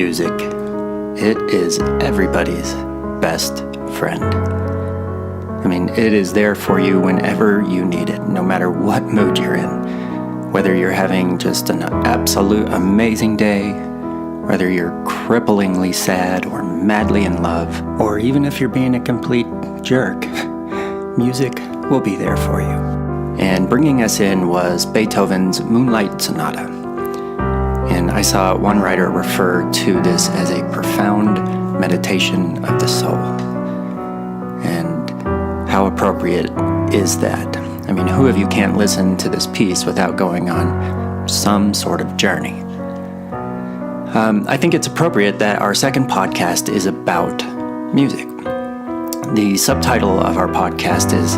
Music. It is everybody's best friend. I mean, it is there for you whenever you need it, no matter what mood you're in. Whether you're having just an absolute amazing day, whether you're cripplingly sad or madly in love, or even if you're being a complete jerk, music will be there for you. And bringing us in was Beethoven's Moonlight Sonata. And I saw one writer refer to this as a profound meditation of the soul. And how appropriate is that? I mean, who of you can't listen to this piece without going on some sort of journey? I think it's appropriate that our second podcast is about music. The subtitle of our podcast is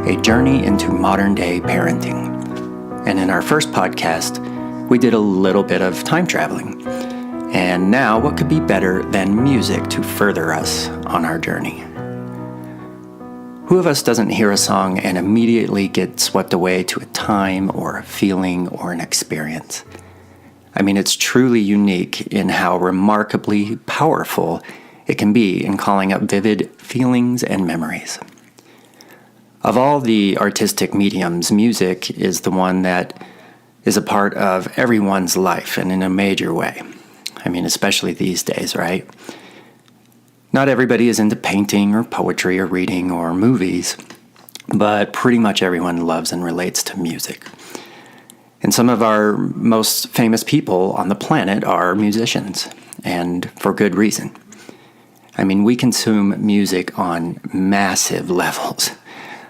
A Journey into Modern Day Parenting. And in our first podcast, we did a little bit of time traveling. And now, what could be better than music to further us on our journey? Who of us doesn't hear a song and immediately get swept away to a time or a feeling or an experience? I mean, it's truly unique in how remarkably powerful it can be in calling up vivid feelings and memories. Of all the artistic mediums, music is the one that is a part of everyone's life and in a major way. I mean, especially these days, right? Not everybody is into painting or poetry or reading or movies, but pretty much everyone loves and relates to music. And some of our most famous people on the planet are musicians, and for good reason. I mean, we consume music on massive levels.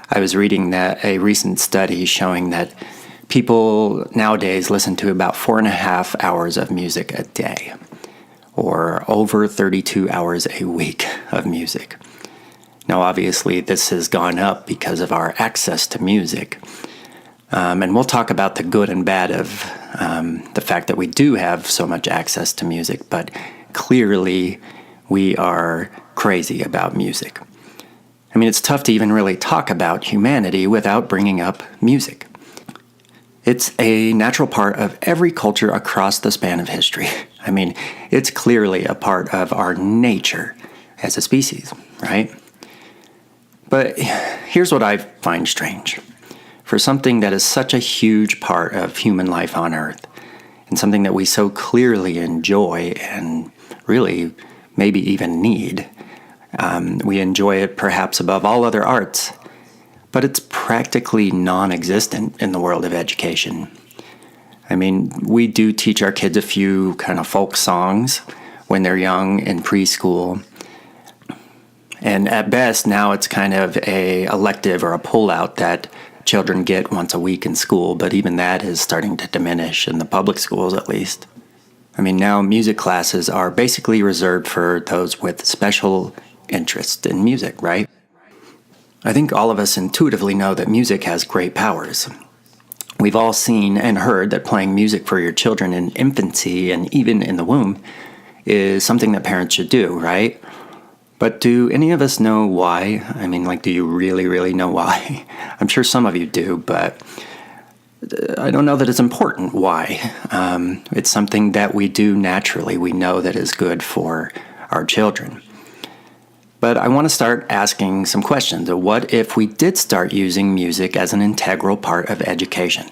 I was reading that a recent study showing that people nowadays listen to about 4.5 hours of music a day, or over 32 hours a week of music. Now, obviously, this has gone up because of our access to music. And we'll talk about the good and bad of the fact that we do have so much access to music, but clearly we are crazy about music. I mean, it's tough to even really talk about humanity without bringing up music. It's a natural part of every culture across the span of history. I mean, it's clearly a part of our nature as a species, right? But here's what I find strange. For something that is such a huge part of human life on Earth, and something that we so clearly enjoy and really maybe even need, we enjoy it perhaps above all other arts, but it's practically non-existent in the world of education. I mean, we do teach our kids a few kind of folk songs when they're young in preschool. And at best, now it's kind of a elective or a pullout that children get once a week in school, but even that is starting to diminish in the public schools at least. I mean, now music classes are basically reserved for those with special interest in music, right? I think all of us intuitively know that music has great powers. We've all seen and heard that playing music for your children in infancy and even in the womb is something that parents should do, right? But do any of us know why? I mean, do you really, really know why? I'm sure some of you do, but I don't know that it's important why. It's something that we do naturally. We know that is good for our children. But I want to start asking some questions. What if we did start using music as an integral part of education,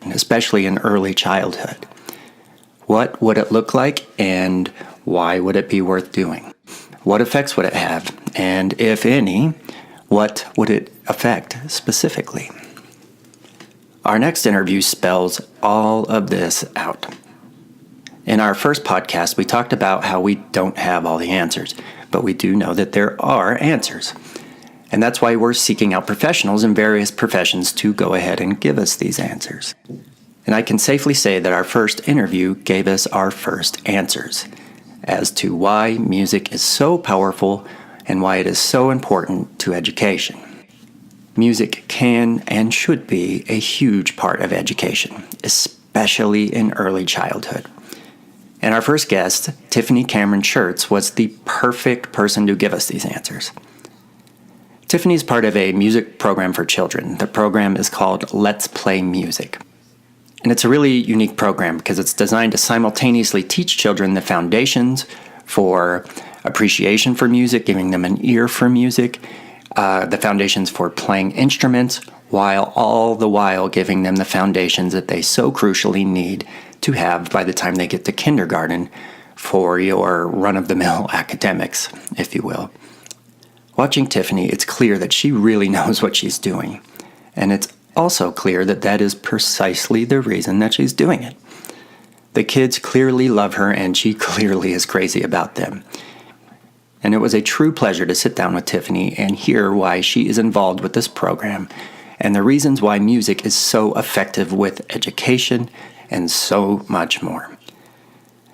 especially in early childhood? What would it look like, and why would it be worth doing? What effects would it have? And if any, what would it affect specifically? Our next interview spells all of this out. In our first podcast, we talked about how we don't have all the answers, but we do know that there are answers. And that's why we're seeking out professionals in various professions to go ahead and give us these answers. And I can safely say that our first interview gave us our first answers as to why music is so powerful and why it is so important to education. Music can and should be a huge part of education, especially in early childhood. And our first guest, Tiffany Cameron Schertz, was the perfect person to give us these answers. Tiffany is part of a music program for children. The program is called Let's Play Music. And it's a really unique program because it's designed to simultaneously teach children the foundations for appreciation for music, giving them an ear for music, the foundations for playing instruments, while all the while giving them the foundations that they so crucially need to have by the time they get to kindergarten for your run-of-the-mill academics, if you will. Watching Tiffany, it's clear that she really knows what she's doing. And it's also clear that that is precisely the reason that she's doing it. The kids clearly love her, and she clearly is crazy about them. And it was a true pleasure to sit down with Tiffany and hear why she is involved with this program and the reasons why music is so effective with education and so much more.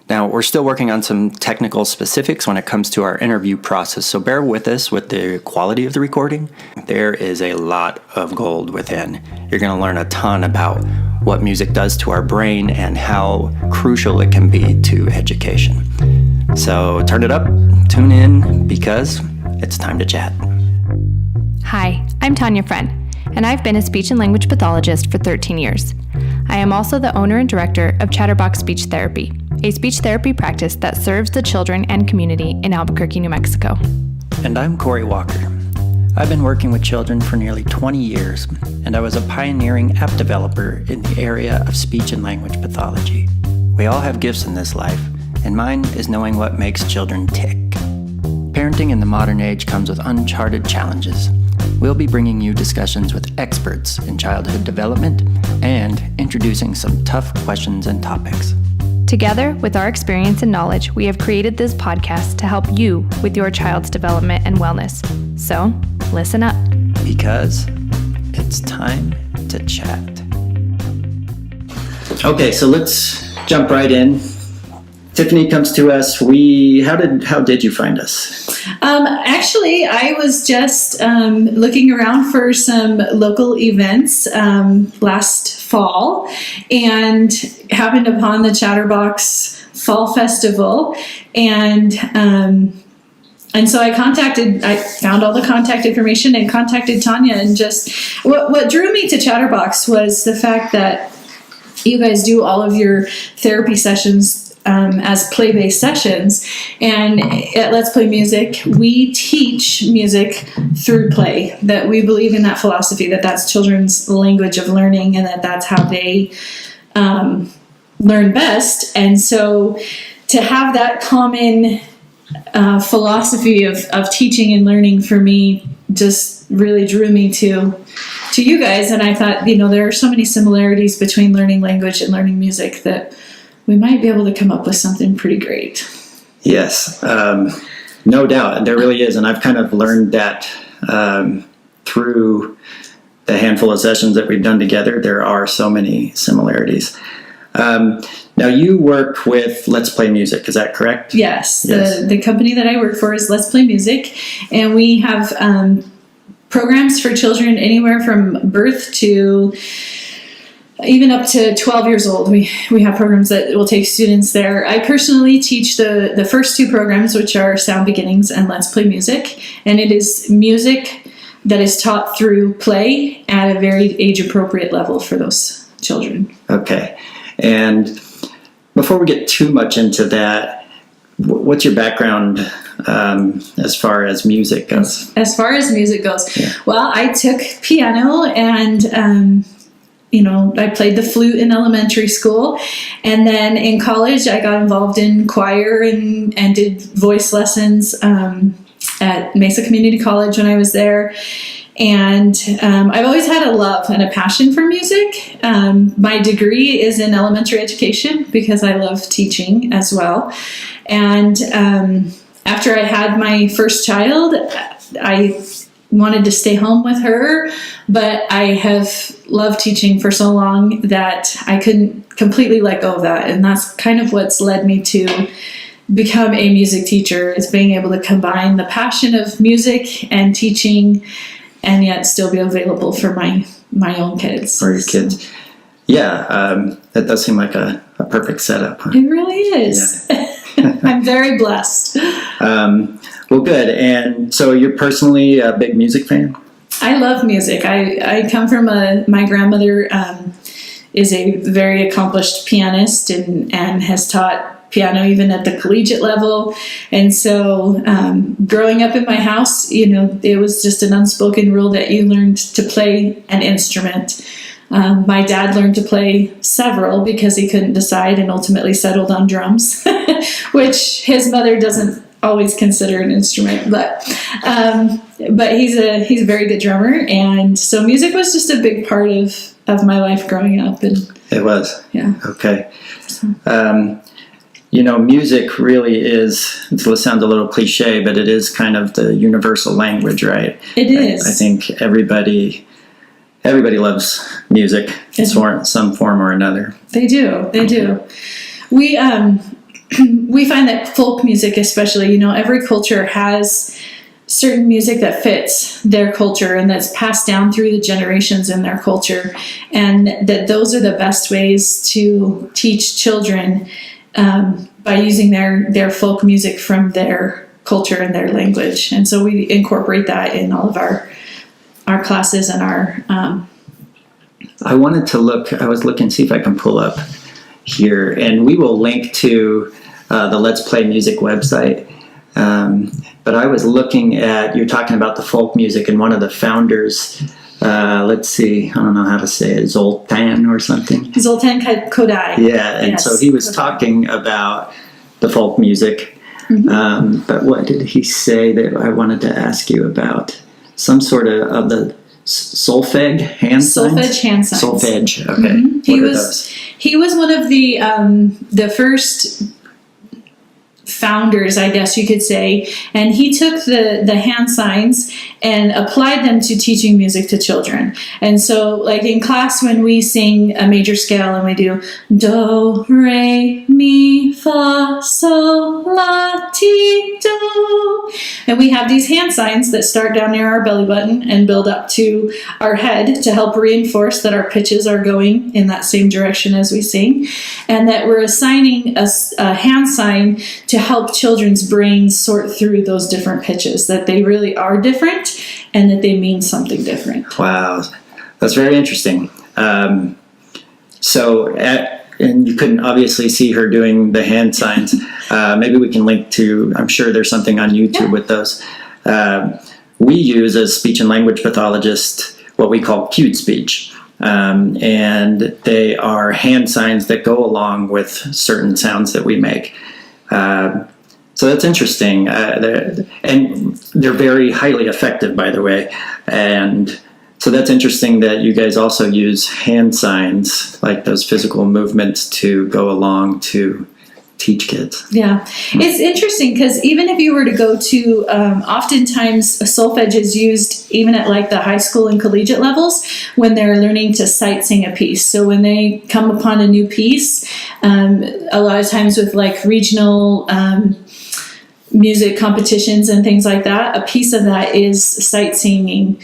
Now, we're still working on some technical specifics when it comes to our interview process, so bear with us with the quality of the recording. There is a lot of gold within. You're going to learn a ton about what music does to our brain and how crucial it can be to education. So turn it up, tune in, because it's time to chat. Hi, I'm Tanya Friend, and I've been a speech and language pathologist for 13 years. I am also the owner and director of Chatterbox Speech Therapy, a speech therapy practice that serves the children and community in Albuquerque, New Mexico. And I'm Corey Walker. I've been working with children for nearly 20 years, and I was a pioneering app developer in the area of speech and language pathology. We all have gifts in this life, and mine is knowing what makes children tick. Parenting in the modern age comes with uncharted challenges. We'll be bringing you discussions with experts in childhood development and introducing some tough questions and topics. Together, with our experience and knowledge, we have created this podcast to help you with your child's development and wellness. So, listen up. Because it's time to chat. Okay, so let's jump right in. Tiffany comes to us. How did you find us? Actually, I was just looking around for some local events last fall and happened upon the Chatterbox Fall Festival, and so I found all the contact information and contacted Tanya, and just what drew me to Chatterbox was the fact that you guys do all of your therapy sessions as play-based sessions, and at Let's Play Music, we teach music through play. That we believe in that philosophy, that's children's language of learning, and that's how they learn best. And so, to have that common philosophy of teaching and learning for me just really drew me to you guys. And I thought, there are so many similarities between learning language and learning music that we might be able to come up with something pretty great. Yes, no doubt. There really is. And I've kind of learned that through the handful of sessions that we've done together. There are so many similarities. Now, you work with Let's Play Music, is that correct? Yes. The company that I work for is Let's Play Music, and we have programs for children anywhere from birth to even up to 12 years old. We have programs that will take students there. I personally teach the first two programs, which are Sound Beginnings and Let's Play Music, and it is music that is taught through play at a very age-appropriate level for those children. Okay. And before we get too much into that, what's your background as far as music goes? As far as music goes, yeah. Well, I took piano and I played the flute in elementary school, and then in college I got involved in choir and did voice lessons at Mesa Community College when I was there. And I've always had a love and a passion for music. My degree is in elementary education because I love teaching as well. And after I had my first child, I wanted to stay home with her, but I have loved teaching for so long that I couldn't completely let go of that. And that's kind of what's led me to become a music teacher, is being able to combine the passion of music and teaching and yet still be available for my own kids. For your kids. Yeah, that does seem like a perfect setup. Huh? It really is. Yeah. I'm very blessed. Well, good. And so you're personally a big music fan? I love music. I come from my grandmother is a very accomplished pianist and has taught piano even at the collegiate level. And so growing up in my house, it was just an unspoken rule that you learned to play an instrument. My dad learned to play several because he couldn't decide and ultimately settled on drums, which his mother doesn't always consider an instrument, but he's a very good drummer, and so music was just a big part of my life growing up. And it was. Yeah. Okay. Music really is, it sounds a little cliche, but it is kind of the universal language, right? It is. I think everybody loves music in some form or another. They do. We find that folk music especially, every culture has certain music that fits their culture and that's passed down through the generations in their culture, and that those are the best ways to teach children by using their folk music from their culture and their language. And so we incorporate that in all of our classes and our... I wanted to I was looking, see if I can pull up here, and we will link to the Let's Play Music website. But I was looking at, you're talking about the folk music, and one of the founders, let's see, I don't know how to say it, Zoltan or something. Zoltan Kodály. Yeah, and so he was talking about the folk music. Mm-hmm. But what did he say that I wanted to ask you about? Some sort of the solfege hand signs? Solfege hand signs. Solfege, okay. Mm-hmm. He was one of the first founders, I guess you could say, and he took the hand signs and applied them to teaching music to children. And so, like in class, when we sing a major scale and we do do, re, mi, fa, sol, la, ti, do, and we have these hand signs that start down near our belly button and build up to our head to help reinforce that our pitches are going in that same direction as we sing, and that we're assigning a hand sign to help children's brains sort through those different pitches, that they really are different and that they mean something different. Wow, that's very interesting. And you couldn't obviously see her doing the hand signs. Maybe we can link to, I'm sure there's something on YouTube with those. We use, as speech and language pathologists, what we call cued speech. And they are hand signs that go along with certain sounds that we make. So that's interesting. And they're very highly effective, by the way. And so that's interesting that you guys also use hand signs, like those physical movements, to go along to teach kids. Yeah. It's interesting because even if you were to go to, oftentimes solfege is used even at like the high school and collegiate levels when they're learning to sight sing a piece. So when they come upon a new piece, a lot of times with like regional music competitions and things like that, a piece of that is sight singing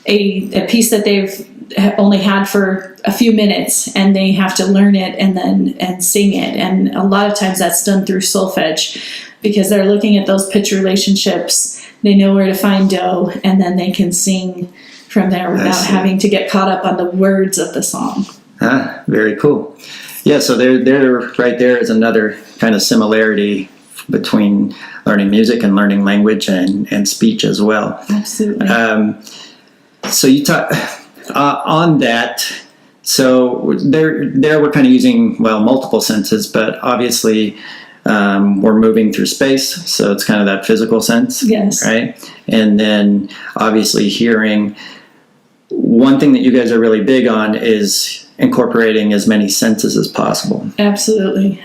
a piece that they've only had for a few minutes, and they have to learn it and sing it. And a lot of times that's done through solfege because they're looking at those pitch relationships. They know where to find do, and then they can sing from there without having to get caught up on the words of the song. Ah, very cool. Yeah, so there right there is another kind of similarity between learning music and learning language and speech as well. Absolutely. So you talk on that. So there we're kind of using, well, multiple senses, but obviously we're moving through space, so it's kind of that physical sense, yes, right? And then obviously hearing. One thing that you guys are really big on is incorporating as many senses as possible. Absolutely.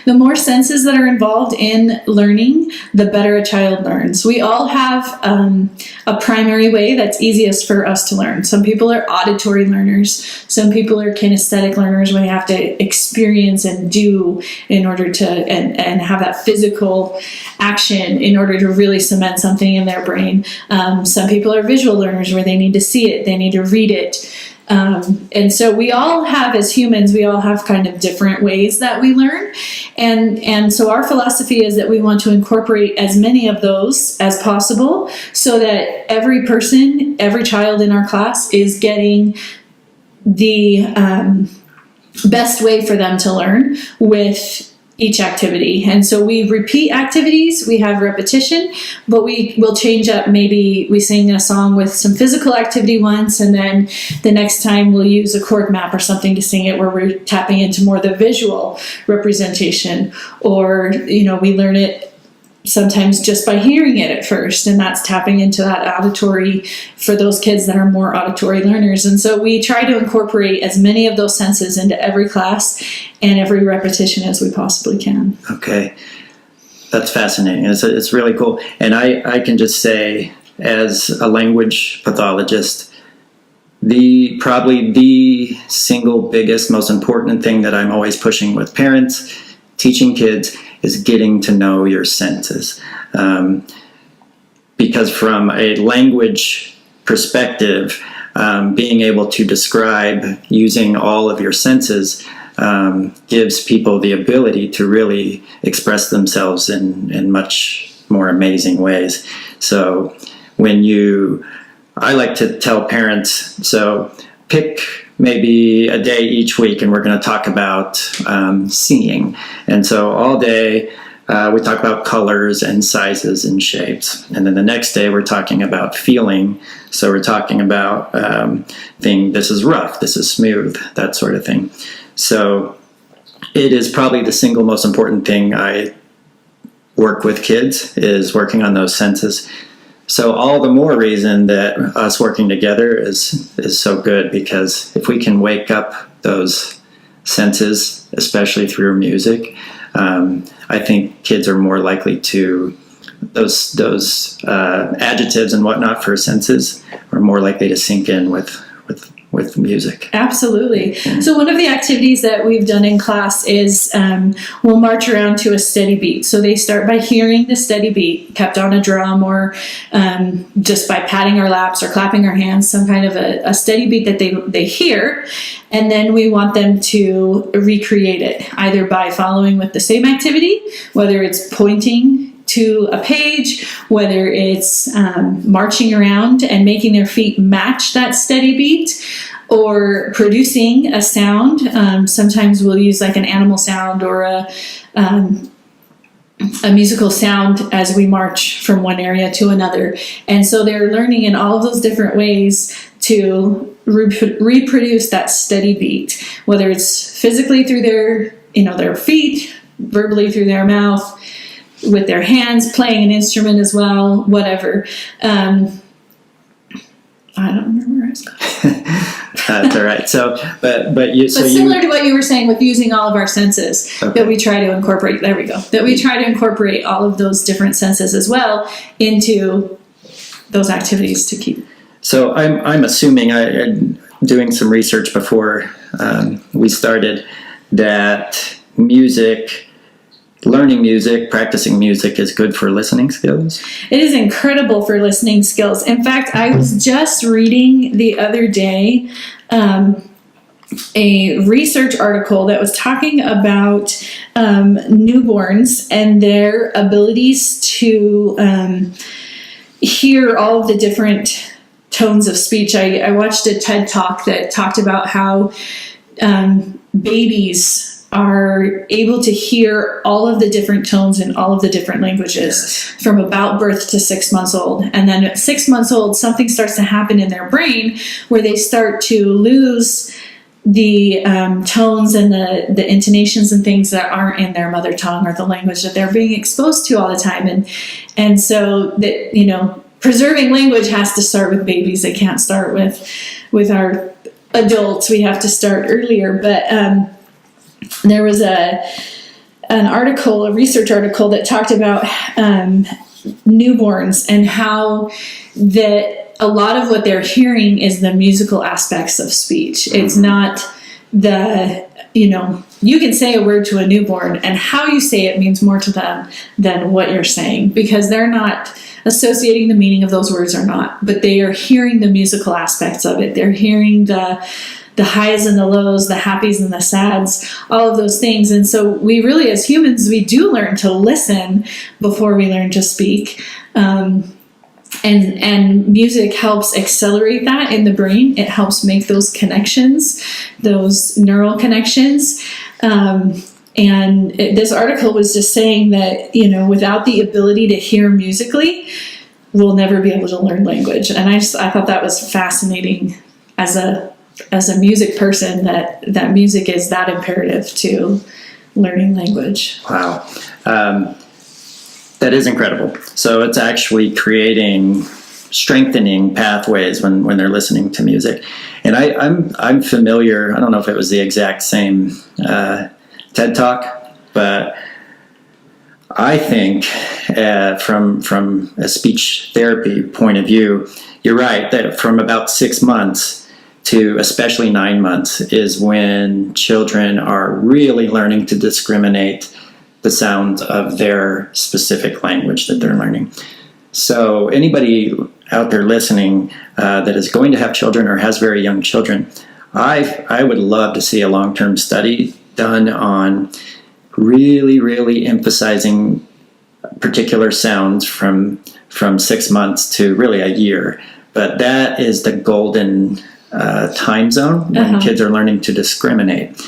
The more senses that are involved in learning, the better a child learns. We all have a primary way that's easiest for us to learn. Some people are auditory learners. Some people are kinesthetic learners where they have to experience and do in order to, and have that physical action in order to really cement something in their brain. Some people are visual learners where they need to see it, they need to read it. And so we all have, as humans, we all have kind of different ways that we learn. And so our philosophy is that we want to incorporate as many of those as possible so that every person, every child in our class is getting the best way for them to learn with each activity. And so we repeat activities, we have repetition, but we will change up. Maybe we sing a song with some physical activity once, and then the next time we'll use a chord map or something to sing it, where we're tapping into more the visual representation. Or, we learn it sometimes just by hearing it at first, and that's tapping into that auditory for those kids that are more auditory learners. And so we try to incorporate as many of those senses into every class and every repetition as we possibly can. Okay, that's fascinating. It's really cool. And I can just say, as a language pathologist, probably the single biggest, most important thing that I'm always pushing with parents, teaching kids, is getting to know your senses. Because from a language perspective, being able to describe using all of your senses gives people the ability to really express themselves in much more amazing ways. So I like to tell parents, so pick maybe a day each week, and we're going to talk about seeing. And so all day we talk about colors and sizes and shapes. And then the next day we're talking about feeling. So we're talking about this is rough, this is smooth, that sort of thing. So it is probably the single most important thing I work with kids, is working on those senses. So all the more reason that us working together is so good, because if we can wake up those senses, especially through music, I think kids are more likely to, those adjectives and whatnot for senses are more likely to sink in with music. Absolutely. So one of the activities that we've done in class is we'll march around to a steady beat. So they start by hearing the steady beat kept on a drum, or just by patting our laps or clapping our hands, some kind of a steady beat that they hear. And then we want them to recreate it, either by following with the same activity, whether it's pointing to a page, whether it's marching around and making their feet match that steady beat, or producing a sound. Sometimes we'll use like an animal sound or a musical sound as we march from one area to another. And so they're learning in all of those different ways to reproduce that steady beat, whether it's physically through their feet, verbally through their mouth, with their hands, playing an instrument as well, whatever. I don't remember where I was going. That's all right. But similar to what you were saying with using all of our senses, okay, that we try to incorporate. There we go. That we try to incorporate all of those different senses as well into those activities to keep. So I'm assuming, doing some research before we started, that learning music, practicing music is good for listening skills. It is incredible for listening skills. In fact, I was just reading the other day a research article that was talking about newborns and their abilities to hear all of the different tones of speech. I watched a TED Talk that talked about how babies are able to hear all of the different tones in all of the different languages from about birth to 6 months old. And then at 6 months old, something starts to happen in their brain where they start to lose the tones and the intonations and things that aren't in their mother tongue or the language that they're being exposed to all the time. And so that, preserving language has to start with babies. It can't start with our adults. We have to start earlier. But there was a research article that talked about newborns and how that a lot of what they're hearing is the musical aspects of speech. It's not you can say a word to a newborn and how you say it means more to them than what you're saying, because they're not associating the meaning of those words or not, but they are hearing the musical aspects of it. They're hearing the highs and the lows, the happies and the sads, all of those things. And so we really, as humans, we do learn to listen before we learn to speak. and music helps accelerate that in the brain. It helps make those connections, those neural connections. This article was just saying that, without the ability to hear musically, we'll never be able to learn language. And I thought that was fascinating as a music person, that music is that imperative to learning language. Wow. That is incredible. So it's actually strengthening pathways when they're listening to music. And I'm familiar, I don't know if it was the exact same TED Talk, but I think from a speech therapy point of view, you're right, that from about 6 months to especially 9 months is when children are really learning to discriminate the sounds of their specific language that they're learning. So anybody out there listening that is going to have children or has very young children, I would love to see a long-term study done on really, really emphasizing particular sounds from 6 months to really a year. But that is the golden time zone when kids are learning to discriminate.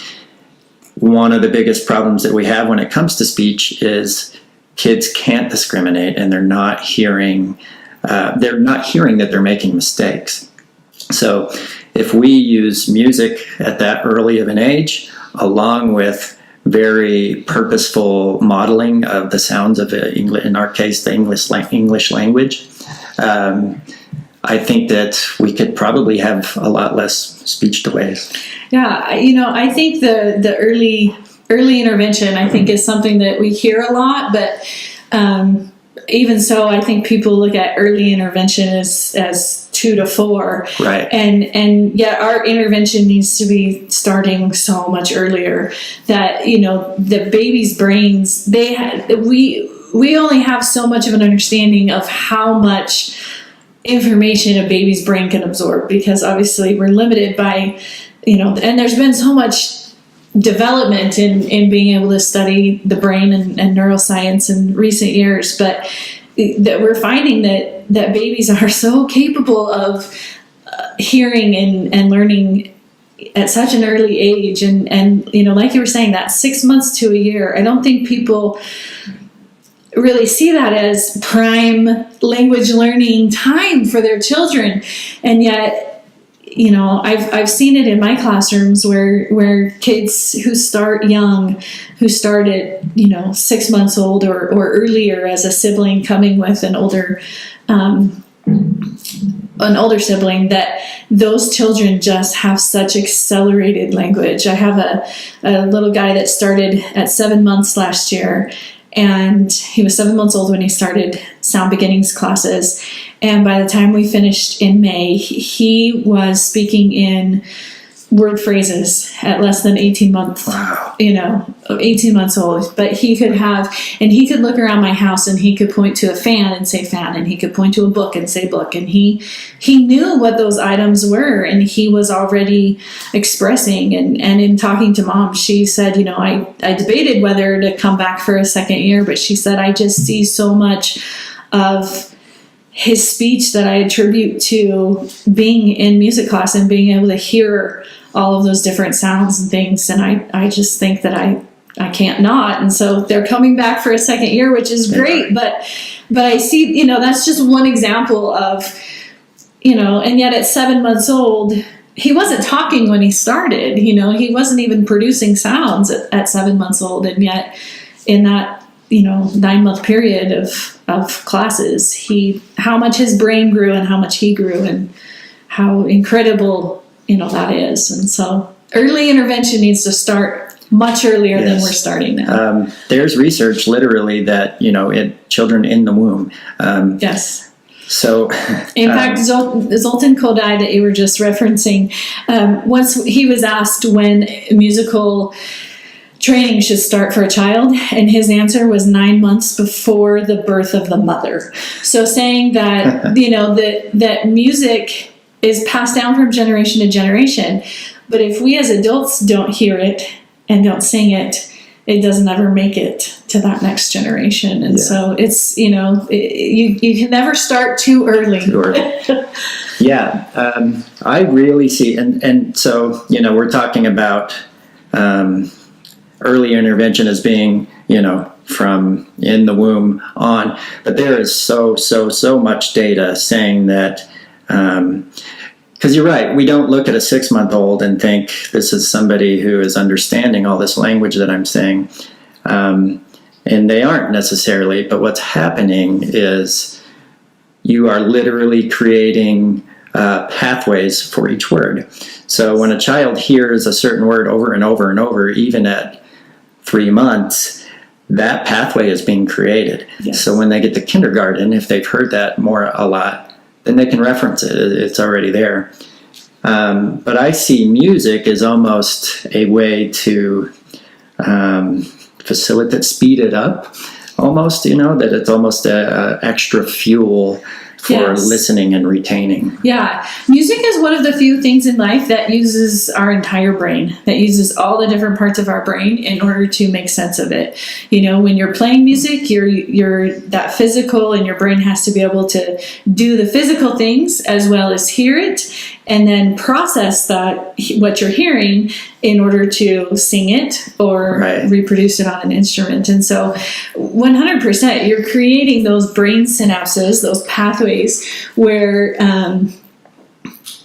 One of the biggest problems that we have when it comes to speech is kids can't discriminate, and they're not hearing that they're making mistakes. So if we use music at that early of an age, along with very purposeful modeling of the sounds of in our case, the English language, I think that we could probably have a lot less speech delays. Yeah, I think the early intervention, I think, is something that we hear a lot, but even so, I think people look at early intervention as 2 to 4, right? And yet our intervention needs to be starting so much earlier. That the baby's brains, we only have so much of an understanding of how much information a baby's brain can absorb, because obviously we're limited by, and there's been so much development in being able to study the brain and neuroscience in recent years, but that we're finding that babies are so capable of hearing and learning at such an early age, and like you were saying, that 6 months to a year, I don't think people really see that as prime language learning time for their children. And yet, I've seen it in my classrooms where kids who start young, who start at 6 months old or earlier as a sibling coming with an older sibling, that those children just have such accelerated language. I have a little guy that started at 7 months last year, and he was 7 months old when he started Sound Beginnings classes. And by the time we finished in May, he was speaking in word phrases at less than 18 months, Wow. 18 months old. But he could look around my house and he could point to a fan and say fan, and he could point to a book and say book. And he knew what those items were, and he was already expressing. And in talking to Mom, she said, I debated whether to come back for a second year, but she said, I just see so much of his speech that I attribute to being in music class and being able to hear all of those different sounds and things. And I just think that I can't not. And so they're coming back for a second year, which is great. But I see, that's just one example of, and yet at 7 months old, he wasn't talking when he started, he wasn't even producing sounds at 7 months old. And yet in that, 9-month period of classes, how much his brain grew and how much he grew, and how incredible, that is. And so early intervention needs to start much earlier than we're starting now. There's research literally that, children in the womb. Yes. So, in fact, Zoltan Kodály that you were just referencing, once he was asked when musical training should start for a child, and his answer was 9 months before the birth of the mother. So saying that, that music is passed down from generation to generation, but if we as adults don't hear it and don't sing it, it doesn't ever make it to that next generation. And so it's, you can never start too early. Yeah. I really see, and so, we're talking about early intervention as being, from in the womb on, but there is so much data saying that, because you're right, we don't look at a 6-month-old and think this is somebody who is understanding all this language that I'm saying, and they aren't necessarily, but what's happening is you are literally creating pathways for each word. So when a child hears a certain word over and over and over, even at 3 months, that pathway is being created. Yes. So when they get to kindergarten, if they've heard that a lot, then they can reference it. It's already there. But I see music as almost a way to facilitate, speed it up, almost, that it's almost a extra fuel for listening and retaining. Yeah. Music is one of the few things in life that uses our entire brain, that uses all the different parts of our brain in order to make sense of it. When you're playing music, you're that physical, and your brain has to be able to do the physical things as well as hear it, and then process that, what you're hearing, in order to sing it or reproduce it on an instrument. And so 100%, you're creating those brain synapses, those pathways where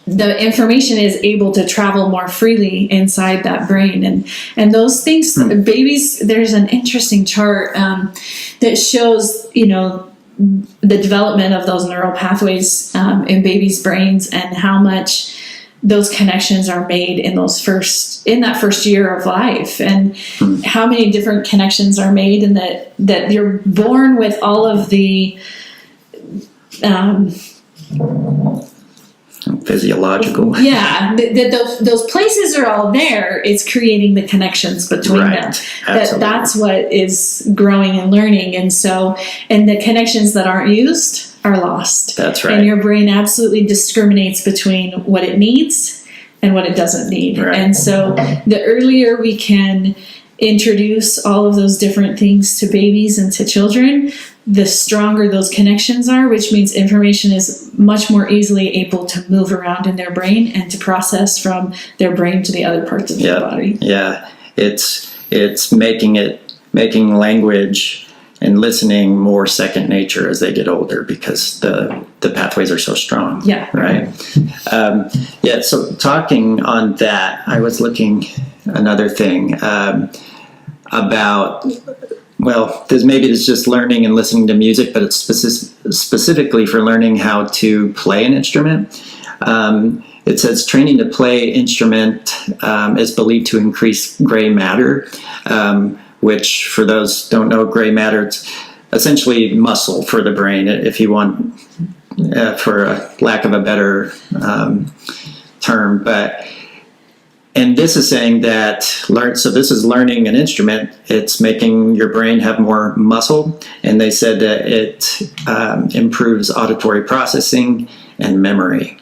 the information is able to travel more freely inside that brain. And those things, babies, there's an interesting chart that shows, the development of those neural pathways in babies' brains, and how much those connections are made in that first year of life, and how many different connections are made, and that you're born with all of the physiological. Those places are all there. It's creating the connections between them. That's what is growing and learning. And the connections that aren't used are lost. That's right. And your brain absolutely discriminates between what it needs and what it doesn't need. Right. And so the earlier we can introduce all of those different things to babies and to children, the stronger those connections are, which means information is much more easily able to move around in their brain and to process from their brain to the other parts of their body. Yeah, it's making language and listening more second nature as they get older, because the pathways are so strong. Yeah. Right. So talking on that, I was looking another thing about. Well, there's just learning and listening to music, but it's specifically for learning how to play an instrument. It says training to play instrument is believed to increase gray matter, which, for those who don't know, gray matter, it's essentially muscle for the brain, if you want, for a lack of a better term. And this is saying that so this is learning an instrument. It's making your brain have more muscle. And they said that it improves auditory processing and memory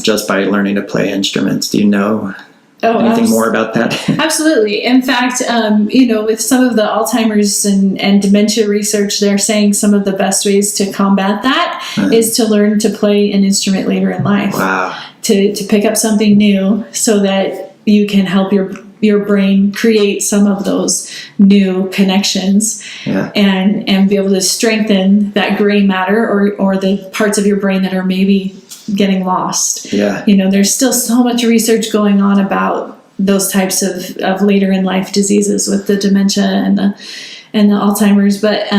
just by learning to play instruments. Do you know anything more about that? Absolutely. In fact, with some of the Alzheimer's and dementia research, they're saying some of the best ways to combat that is to learn to play an instrument later in life. Wow. To pick up something new so that you can help your brain create some of those new connections and be able to strengthen that gray matter or the parts of your brain that are maybe getting lost. Yeah. There's still so much research going on about those types of later in life diseases with the dementia and the Alzheimer's, but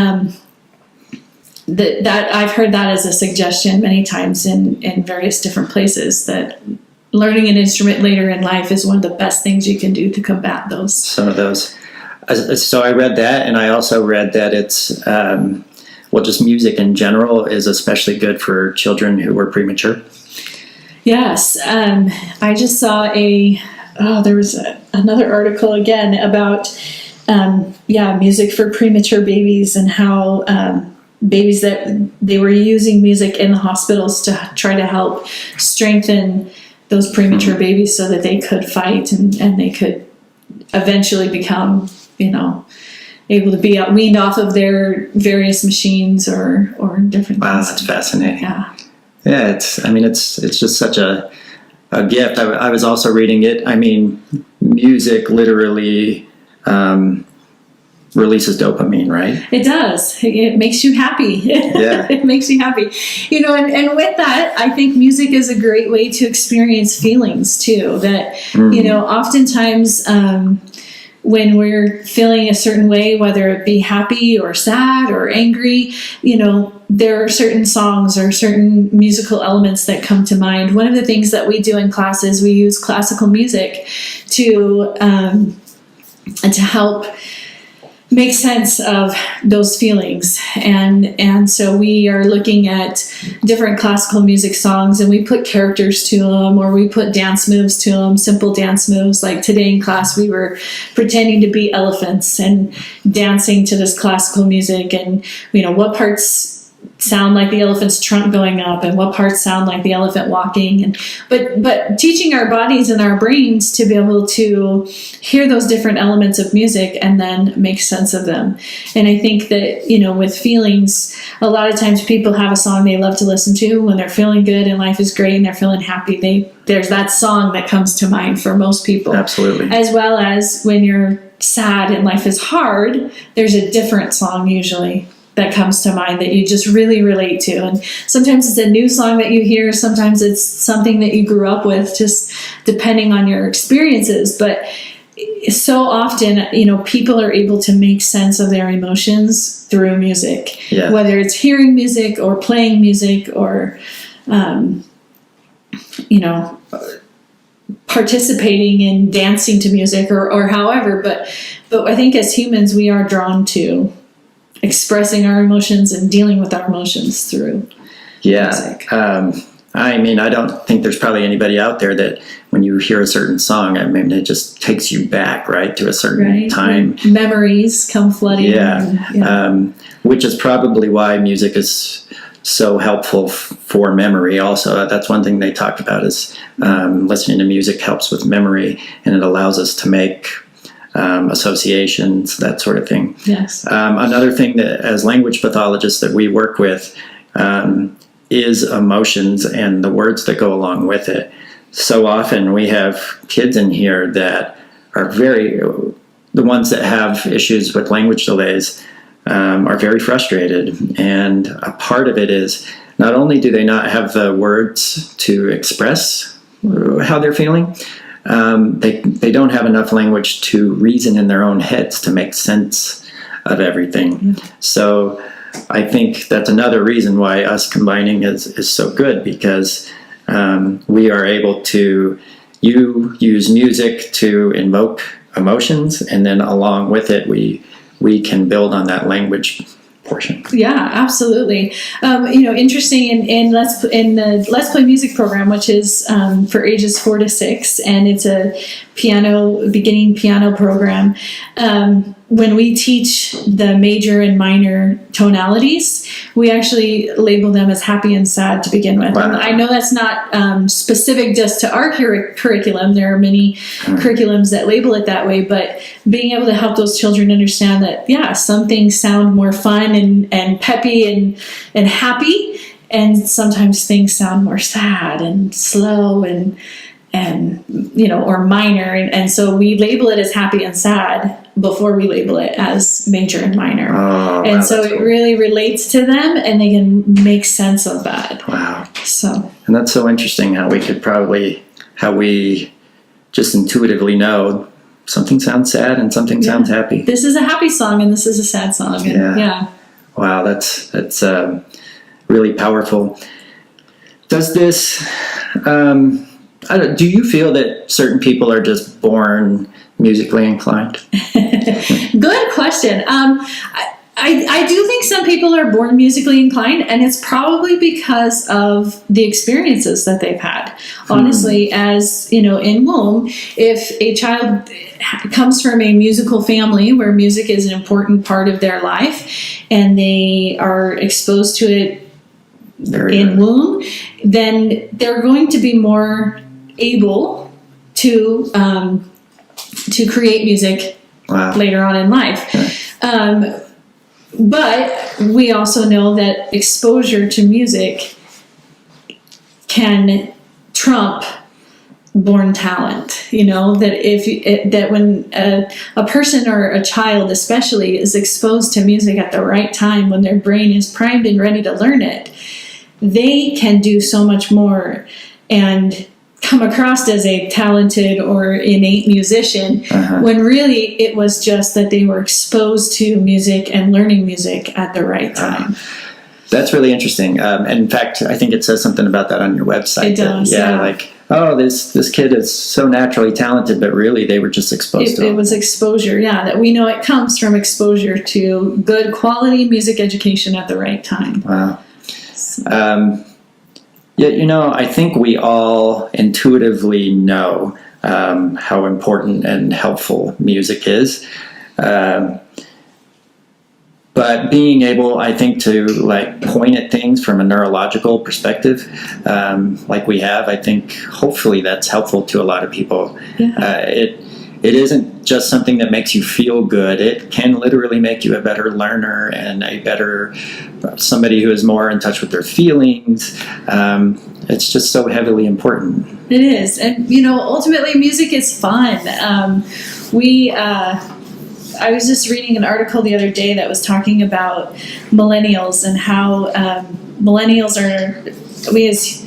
that I've heard that as a suggestion many times in various different places, that learning an instrument later in life is one of the best things you can do to combat those. Some of those. So I read that, and I also read that it's, just music in general is especially good for children who were premature. Yes. I just saw there was another article again about, music for premature babies, and how, babies that they were using music in the hospitals to try to help strengthen those premature babies so that they could fight and they could eventually become able to be weaned off of their various machines or different Wow, things. that's fascinating. Yeah. Yeah, it's just such a gift. I was also reading it. I mean, music literally releases dopamine, right? It does. It makes you happy. Yeah. It makes you happy. And with that, I think music is a great way to experience feelings too. That, oftentimes when we're feeling a certain way, whether it be happy or sad or angry, there are certain songs or certain musical elements that come to mind. One of the things that we do in classes, we use classical music to help make sense of those feelings. And so we are looking at different classical music songs, and we put characters to them, or we put dance moves to them, simple dance moves. Like today in class, we were pretending to be elephants and dancing to this classical music, and what parts sound like the elephant's trunk going up and what parts sound like the elephant walking, but teaching our bodies and our brains to be able to hear those different elements of music and then make sense of them. And I think that with feelings, a lot of times people have a song they love to listen to when they're feeling good and life is great and they're feeling happy. There's that song that comes to mind for most people. Absolutely. As well as when you're sad and life is hard, there's a different song usually that comes to mind that you just really relate to. And sometimes it's a new song that you hear, sometimes it's something that you grew up with, just depending on your experiences. But so often, people are able to make sense of their emotions through music, Yeah. whether it's hearing music or playing music or, participating in dancing to music or however. But I think as humans, we are drawn to expressing our emotions and dealing with our emotions through music. I don't think there's probably anybody out there that when you hear a certain song, it just takes you back, right, to a certain time. When memories come flooding. Which is probably why music is so helpful for memory also. That's one thing they talked about is listening to music helps with memory, and it allows us to make associations, that sort of thing. Yes. Another thing that as language pathologists that we work with is emotions and the words that go along with it. So often we have kids in here that are the ones that have issues with language delays are very frustrated. And a part of it is not only do they not have the words to express how they're feeling, they don't have enough language to reason in their own heads to make sense of everything. Mm-hmm. So I think that's another reason why us combining is so good, because we are able to use music to invoke emotions, and then along with it we can build on that language portion. Yeah, absolutely. Interesting in the Let's Play Music program, which is for ages 4 to 6, and it's a beginning piano program. When we teach the major and minor tonalities, we actually label them as happy and sad to begin with. Wow. And I know that's not specific just to our curriculum. There are many curriculums that label it that way, but being able to help those children understand that, some things sound more fun and peppy and happy, and sometimes things sound more sad and slow and or minor, and so we label it as happy and sad before we label it as major and minor. And so it really relates to them, and they can make sense of that. Wow. So, and that's so interesting how we just intuitively know something sounds sad and something sounds happy. This is a happy song and this is a sad song. And, Wow, that's really powerful. Does this do you feel that certain people are just born musically inclined? Good question. I do think some people are born musically inclined, and it's probably because of the experiences that they've had. Honestly, as in womb, if a child comes from a musical family where music is an important part of their life, and they are exposed to it in womb, then they're going to be more able to create music later on in life. But we also know that exposure to music can trump born talent. That when a person or a child especially is exposed to music at the right time, when their brain is primed and ready to learn it, they can do so much more and come across as a talented or innate musician, when really it was just that they were exposed to music and learning music at the right time. That's really interesting. In fact, I think it says something about that on your website. It does, like, this kid is so naturally talented, but really they were just exposed to it. It was exposure, that we know it comes from exposure to good quality music education at the right time. Wow. I think we all intuitively know how important and helpful music is. But being able, I think, to point at things from a neurological perspective, like we have, I think hopefully that's helpful to a lot of people. It isn't just something that makes you feel good. It can literally make you a better learner and a better somebody who is more in touch with their feelings. It's just so heavily important. It is. And, ultimately music is fun. I was just reading an article the other day that was talking about millennials and how millennials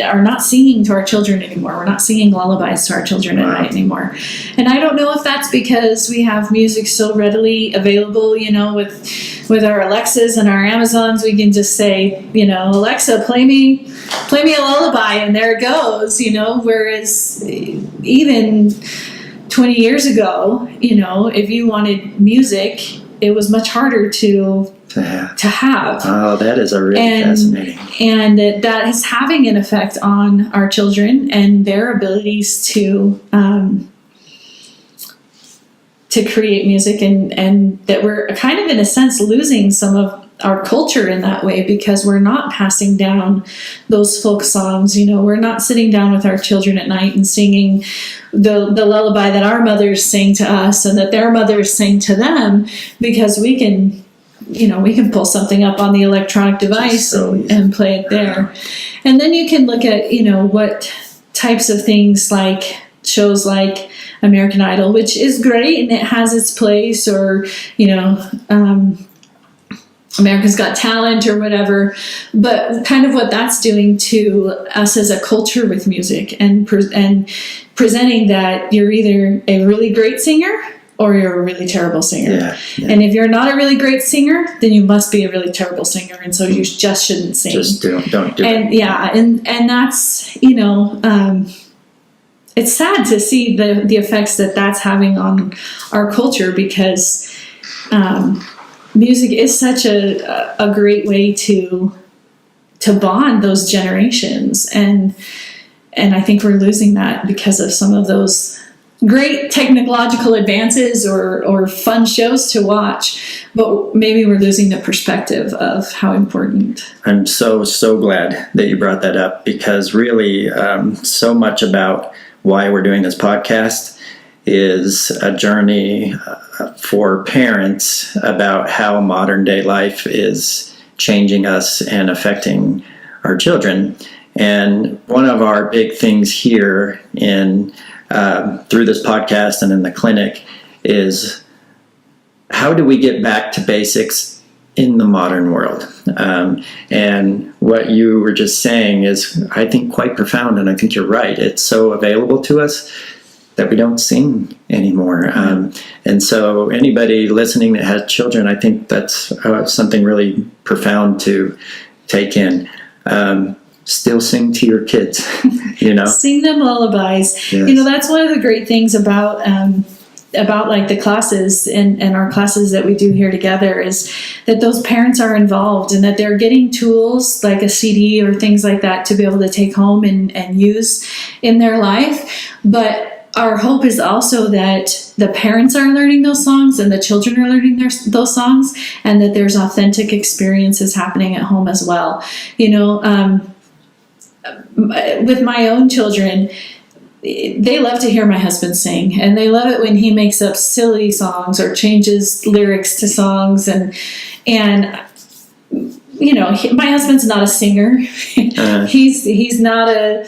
are not singing to our children anymore. We're not singing lullabies to our children at night anymore. And I don't know if that's because we have music so readily available, with our Alexas and our Amazons. We can just say, Alexa, play me a lullaby, and there it goes, whereas even 20 years ago, if you wanted music, it was much harder to have. Oh, that is a really fascinating. And that is having an effect on our children and their abilities to create music, and that we're kind of in a sense losing some of our culture in that way, because we're not passing down those folk songs. We're not sitting down with our children at night and singing the lullaby that our mothers sang to us and that their mothers sang to them, because we can pull something up on the electronic device and play it there. And then you can look at, what types of things like shows like American Idol, which is great and it has its place, or, America's Got Talent or whatever, but kind of what that's doing to us as a culture with music and presenting that you're either a really great singer or you're a really terrible singer. And if you're not a really great singer, then you must be a really terrible singer, and so you just shouldn't sing. Just don't do it. And that's, it's sad to see the effects that's having on our culture, because music is such a great way to bond those generations, and I think we're losing that because of some of those great technological advances or fun shows to watch, but maybe we're losing the perspective of how important. I'm so glad that you brought that up, because really so much about why we're doing this podcast is a journey for parents about how modern day life is changing us and affecting our children. And one of our big things here through this podcast and in the clinic is, how do we get back to basics in the modern world? And what you were just saying is, I think, quite profound, and I think you're right. It's so available to us that we don't sing anymore. And so anybody listening that has children, I think that's something really profound to take in. Still sing to your kids, Sing them lullabies. Yes. That's one of the great things about like the classes and our classes that we do here together, is that those parents are involved and that they're getting tools like a CD or things like that to be able to take home and use in their life. But our hope is also that the parents are learning those songs and the children are learning those songs, and that there's authentic experiences happening at home as well. With my own children, they love to hear my husband sing, and they love it when he makes up silly songs or changes lyrics to songs. And you know, my husband's not a singer. He's not a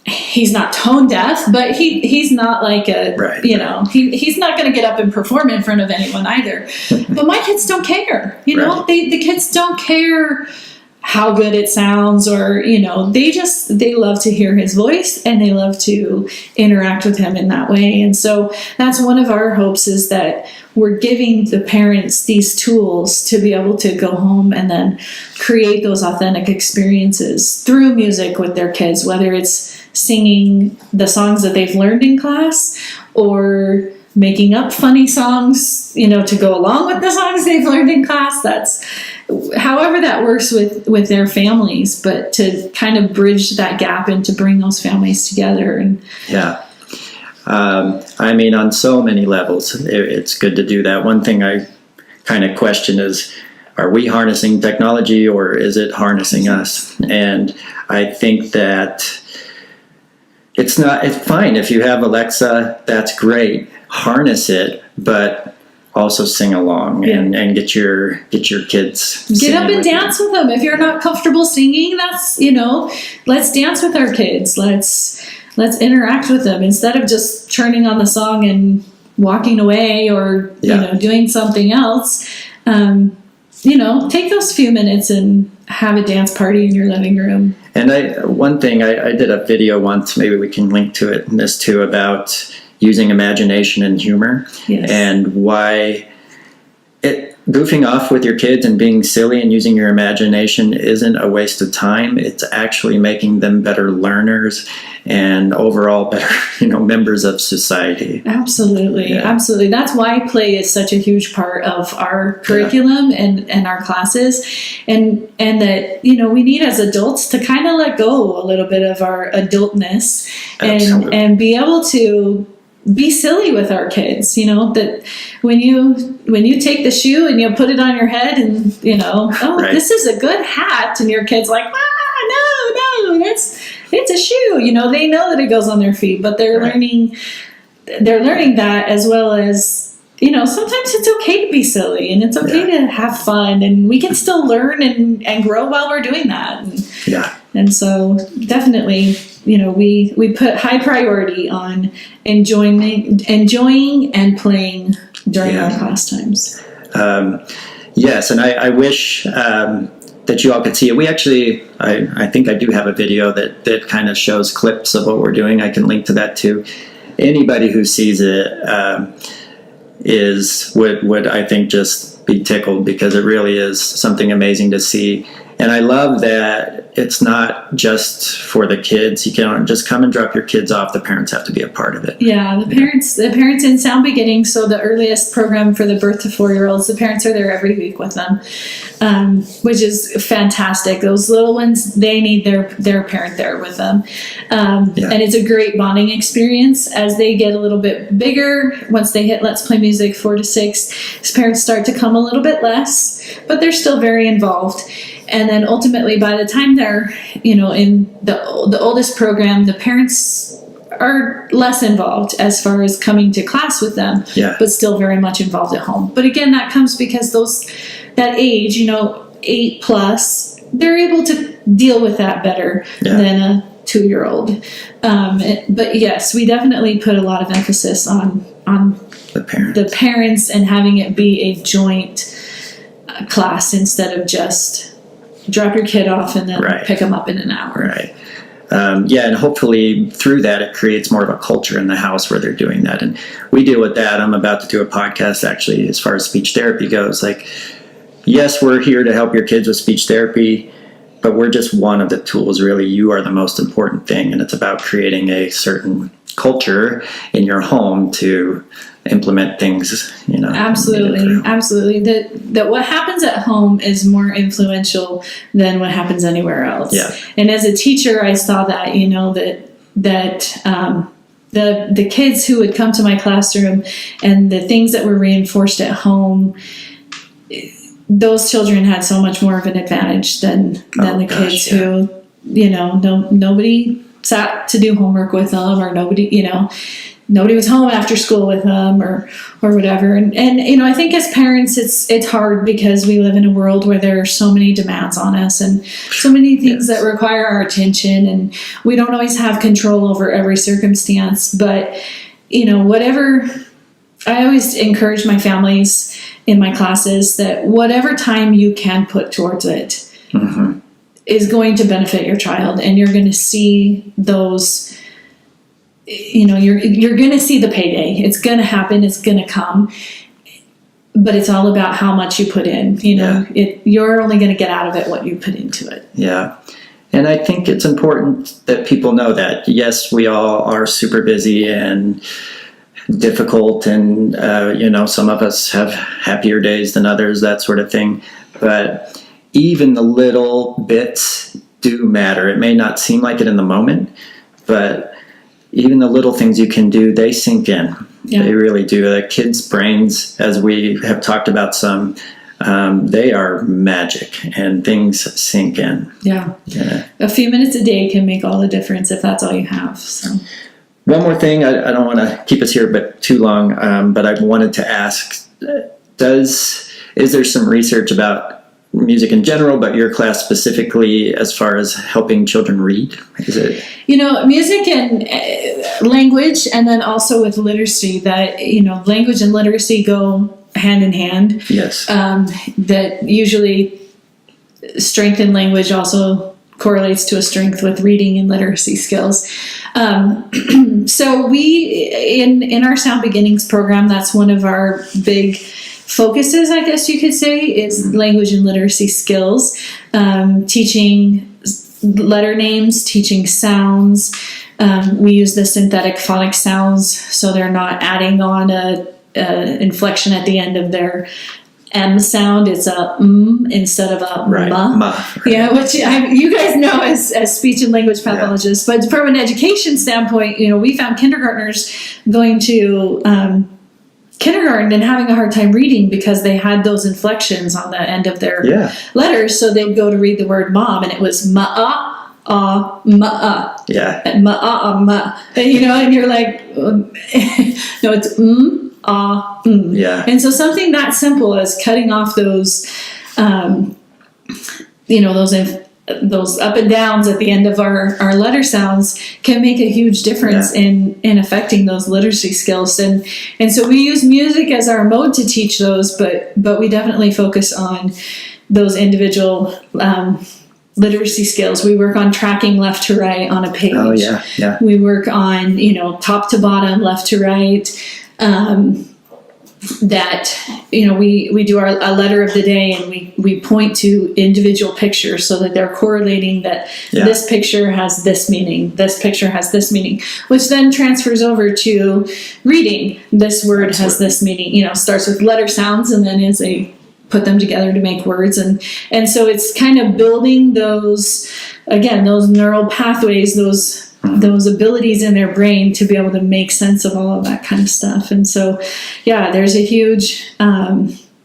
he's not tone deaf, but he's not like a, you know, he's not going to get up and perform in front of anyone either. But my kids don't care, you know, the kids don't care how good it sounds, or, you know, they love to hear his voice, and they love to interact with him in that way. And so that's one of our hopes, is that we're giving the parents these tools to be able to go home and then create those authentic experiences through music with their kids, whether it's singing the songs that they've learned in class, or making up funny songs, you know, to go along with the songs they've learned in class. That's however that works with their families, but to kind of bridge that gap and to bring those families together. And I mean, on so many levels, it's good to do that. One thing I kind of question is, are we harnessing technology, or is it harnessing us? And I think that it's fine if you have Alexa, that's great. Harness it, but also sing along and get your kids. Get up and dance with them. If you're not comfortable singing, that's, you know, let's dance with our kids. Let's interact with them instead of just turning on the song and walking away, or you know, doing something else. You know, take those few minutes and have a dance party in your living room. And one thing I did a video once, maybe we can link to it in this too, about using imagination and humor, and why goofing off with your kids and being silly and using your imagination isn't a waste of time. It's actually making them better learners and overall better, you know, members of society. Absolutely. Absolutely. That's why play is such a huge part of our curriculum and our classes, and that, you know, we need as adults to kind of let go a little bit of our adultness and be able to be silly with our kids. You know, that when you take the shoe and you put it on your head, and, you know, this is a good hat, and your kid's like, no, it's a shoe. You know, they know that it goes on their feet, but they're learning that, as well as, you know, sometimes it's okay to be silly, and it's okay to have fun, and we can still learn and grow while we're doing that. And so definitely, you know, we put high priority on enjoying and playing during our class times. Yes, and I wish that you all could see it. We actually, I think I do have a video that kind of shows clips of what we're doing. I can link to that too. Anybody who sees it would I think just be tickled, because it really is something amazing to see. And I love that it's not just for the kids. You can't just come and drop your kids off. The parents have to be a part of it. Yeah, the parents in Sound Beginning, so the earliest program for the birth to 4-year-olds, the parents are there every week with them, which is fantastic. Those little ones, they need their parent there with them. And it's a great bonding experience. As they get a little bit bigger, once they hit Let's Play Music 4 to 6, parents start to come a little bit less, but they're still very involved. And then ultimately, by the time they're, you know, in the oldest program, the parents are less involved as far as coming to class with them, but still very much involved at home. But again, that comes because that age, you know, 8+, they're able to deal with that better than a 2-year-old. But yes, we definitely put a lot of emphasis on the parents and having it be a joint class instead of just drop your kid off and then pick them up in an hour. And hopefully through that it creates more of a culture in the house where they're doing that. And we deal with that. I'm about to do a podcast actually as far as speech therapy goes. Like, yes, we're here to help your kids with speech therapy, but we're just one of the tools. Really, you are the most important thing, and it's about creating a certain culture in your home to implement things, you know. Absolutely. That what happens at home is more influential than what happens anywhere else. And as a teacher, I saw that, you know, that the kids who would come to my classroom and the things that were reinforced at home, those children had so much more of an advantage than the kids who, you know, nobody sat to do homework with them, or nobody was home after school with them, or whatever. And I think as parents, it's hard because we live in a world where there are so many demands on us and so many things that require our attention, and we don't always have control over every circumstance. But whatever, I always encourage my families in my classes that whatever time you can put towards it is going to benefit your child, and you're going to see those. You're going to see the payday. It's going to happen. It's going to come. But it's all about how much you put in. You're only going to get out of it what you put into it. Yeah. And I think it's important that people know that, yes, we all are super busy and difficult, and, some of us have happier days than others, that sort of thing. But even the little bits do matter. It may not seem like it in the moment, but even the little things you can do, they sink in. Yeah. They really do. The kids' brains, as we have talked about some, they are magic, and things sink in. Yeah. A few minutes a day can make all the difference if that's all you have. So, one more thing, I don't want to keep us here but too long, but I wanted to ask, is there some research about music in general, but your class specifically, as far as helping children read? Is it music and language, and then also with literacy, that language and literacy go hand in hand. Yes. That usually strength in language also correlates to a strength with reading and literacy skills. So we in our Sound Beginnings program, that's one of our big focuses, I guess you could say, is language and literacy skills, teaching letter names, teaching sounds. We use the synthetic phonic sounds, so they're not adding on a inflection at the end of their M sound. It's a instead of a ma. Right. Yeah, which you guys know as speech and language pathologists. Yeah. But from an education standpoint, we found kindergartners going to kindergarten and having a hard time reading because they had those inflections on the end of their letters. So they'd go to read the word mom, and it was ma-ah, ma-ah. Yeah. Ma-ah, ma. And you're like, no, it's Yeah. And so something that simple as cutting off those, those up and downs at the end of our letter sounds can make a huge difference in affecting those literacy skills. And so we use music as our mode to teach those, but we definitely focus on those individual literacy skills. We work on tracking left to right on a page. Oh, yeah. We work on, top to bottom, left to right. We do a letter of the day, and we point to individual pictures so that they're correlating that this picture has this meaning, this picture has this meaning, which then transfers over to reading. This word has this meaning, starts with letter sounds and then is put them together to make words. And so it's kind of building those neural pathways, those abilities in their brain to be able to make sense of all of that kind of stuff. And so, there's a huge,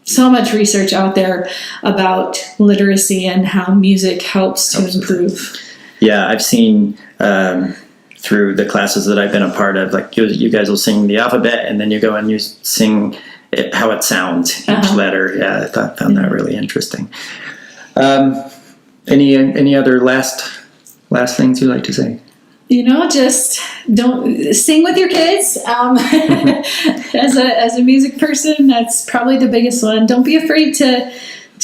so much research out there about literacy and how music helps to improve. Yeah, I've seen through the classes that I've been a part of, like you guys will sing the alphabet, and then you go and you sing how it sounds, each letter. Yeah, I found that really interesting. Any other last things you'd like to say? Just don't sing with your kids. As a music person, that's probably the biggest one. Don't be afraid to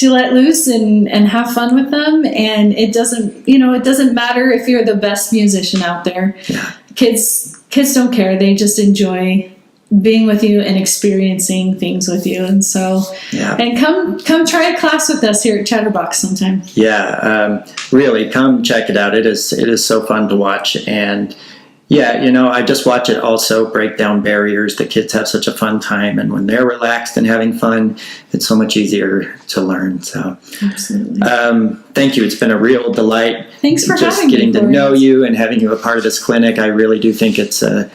let loose and have fun with them. And it doesn't matter if you're the best musician out there. Yeah. Kids don't care. They just enjoy being with you and experiencing things with you. And so, and come try a class with us here at Chatterbox sometime. Yeah. Really come check it out. It is so fun to watch. And I just watch it also break down barriers. The kids have such a fun time. And when they're relaxed and having fun, it's so much easier to learn. So absolutely. Thank you. It's been a real delight. Thanks for just having me. Just getting to know you and having you a part of this clinic. I really do think it's a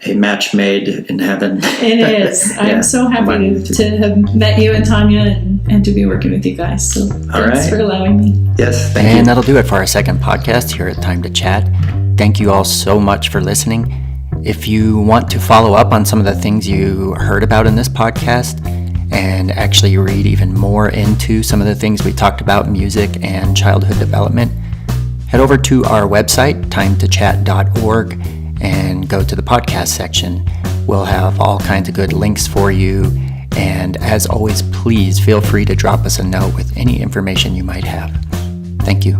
a match made in heaven. It is. Yeah, I'm so happy mine to have met you and Tanya and to be working with you guys. So thanks right. for allowing me. Yes, thank And you. that'll do it for our second podcast here at Time to Chat. Thank you all so much for listening. If you want to follow up on some of the things you heard about in this podcast and actually read even more into some of the things we talked about, music and childhood development, head over to our website, timetochat.org, and go to the podcast section. We'll have all kinds of good links for you. And as always, please feel free to drop us a note with any information you might have. Thank you.